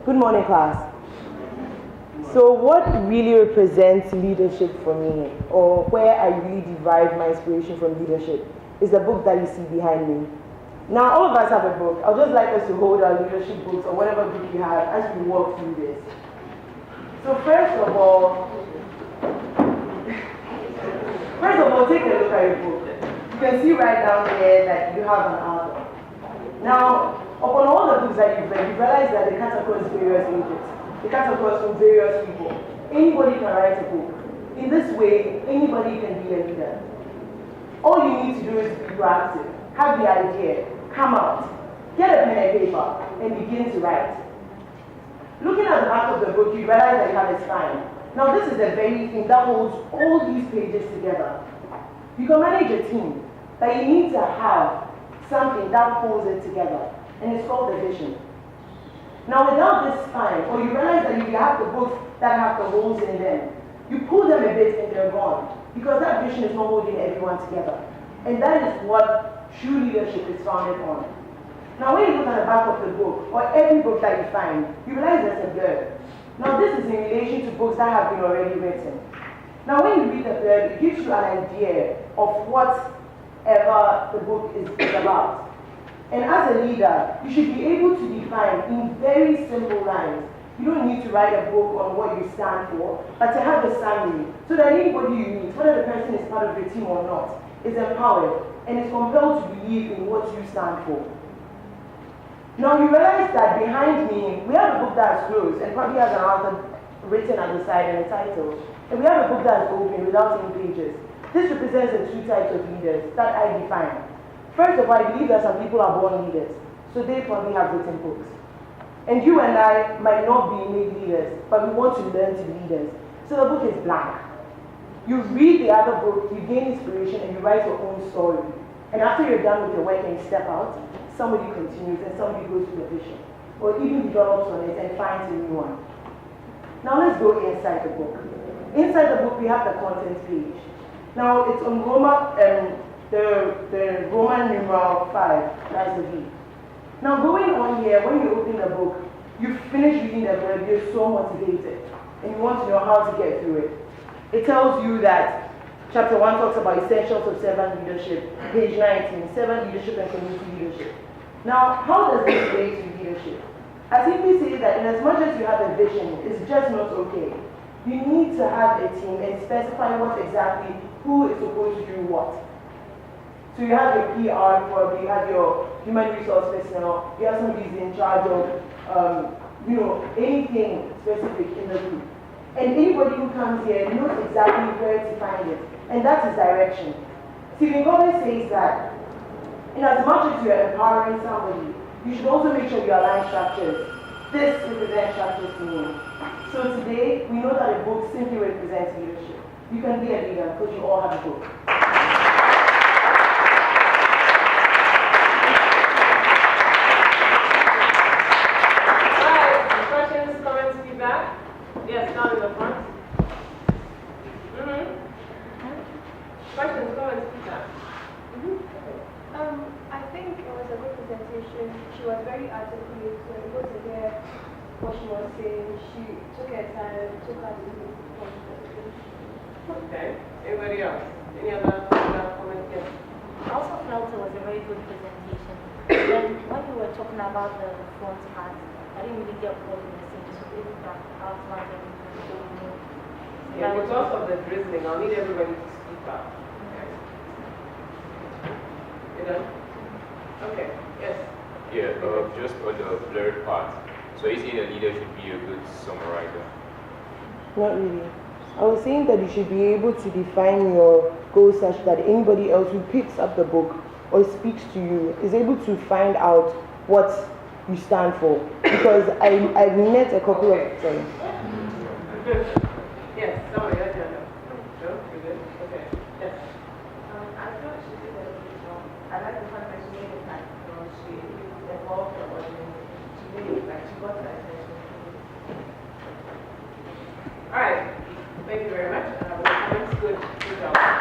Good morning, class. So what really represents leadership for me, or where I really derive my inspiration from leadership, is the book that you see behind me. Now, all of us have a book. I'd just like us to hold our leadership books or whatever book you have as we walk through this. So first of all, take a look at your book. You can see right down there that you have an author. Now, upon all the books that you've read, you realize that they cut across various ages. They cut across from various people. Anybody can write a book. In this way, anybody can be a leader. All you need to do is be proactive. Have the idea. Come out. Get a pen and paper and begin to write. Looking at the back of the book, you realize that you have a spine. Now, this is the very thing that holds all these pages together. You can manage a team, but you need to have something that holds it together, and it's called the vision. Now, without this spine, or you realize that you have the books that have the holes in them, you pull them a bit and they're gone, because that vision is not holding everyone together. And that is what true leadership is founded on. Now, when you look at the back of the book, or every book that you find, you realize there's a blurb. Now, this is in relation to books that have been already written. Now, when you read the blurb, it gives you an idea of whatever the book is about. And as a leader, you should be able to define in very simple lines. You don't need to write a book on what you stand for, but to have a summary so that anybody you meet, whether the person is part of the team or not, is empowered and is compelled to believe in what you stand for. Now you realize that behind me, we have a book that is closed and probably has an author written at the side and a title. And we have a book that is open without any pages. This represents the two types of leaders that I define. First of all, I believe that some people are born leaders, so they probably have written books. And you and I might not be made leaders, but we want to learn to be leaders. So the book is blank. You read the other book, you gain inspiration, and you write your own story. And after you're done with your work and you step out, somebody continues and somebody goes through the vision, or even develops on it and finds a new one. Now let's go inside the book. Inside the book, we have the content page. Now it's on the Roman numeral 5, that's the V. Now going on here, when you open the book, you finish reading the blurb, you're so motivated, and you want to know how to get through it. It tells you that chapter 1 talks about essentials of servant leadership, page 19, servant leadership and community leadership. Now, how does this relate to leadership? I simply say that in as much as you have a vision, it's just not okay. You need to have a team and specify what exactly, who is supposed to do what. So you have your PR, probably you have your human resource personnel, you have somebody who's in charge of, anything specific in the group. And anybody who comes here knows exactly where to find it, and that is direction. Stephen Covey says that in as much as you are empowering somebody, you should also make sure you align structures. This represents structures to me. So today, we know that a book simply represents leadership. You can be a leader because you all have a book. Yes, down in the front. Questions, comments, Peter? I think it was a good presentation. She was very articulate, so able to hear what she was saying. She took her time, took her time. Okay. Anybody else? Any other comments? Yes. I also felt it was a very good presentation. When you were talking about the front part, I didn't really get what you were saying, so maybe that outline everything. Yeah, because of the drizzling, I'll need everybody to speak up. Okay. You done? Okay, yes. Yeah, just on the blurred part. So you say the leader should be a good summarizer? Not really. I was saying that you should be able to define your goals such that anybody else who picks up the book or speaks to you is able to find out what you stand for. Because I've met a couple of times. Yes, sorry, I don't know. No, you good? Okay. Yes. I thought she did a good job. I like the fact that she made it like, she evolved the audience. She made it like, she got the attention. All right. Thank you very much. Comments, good job.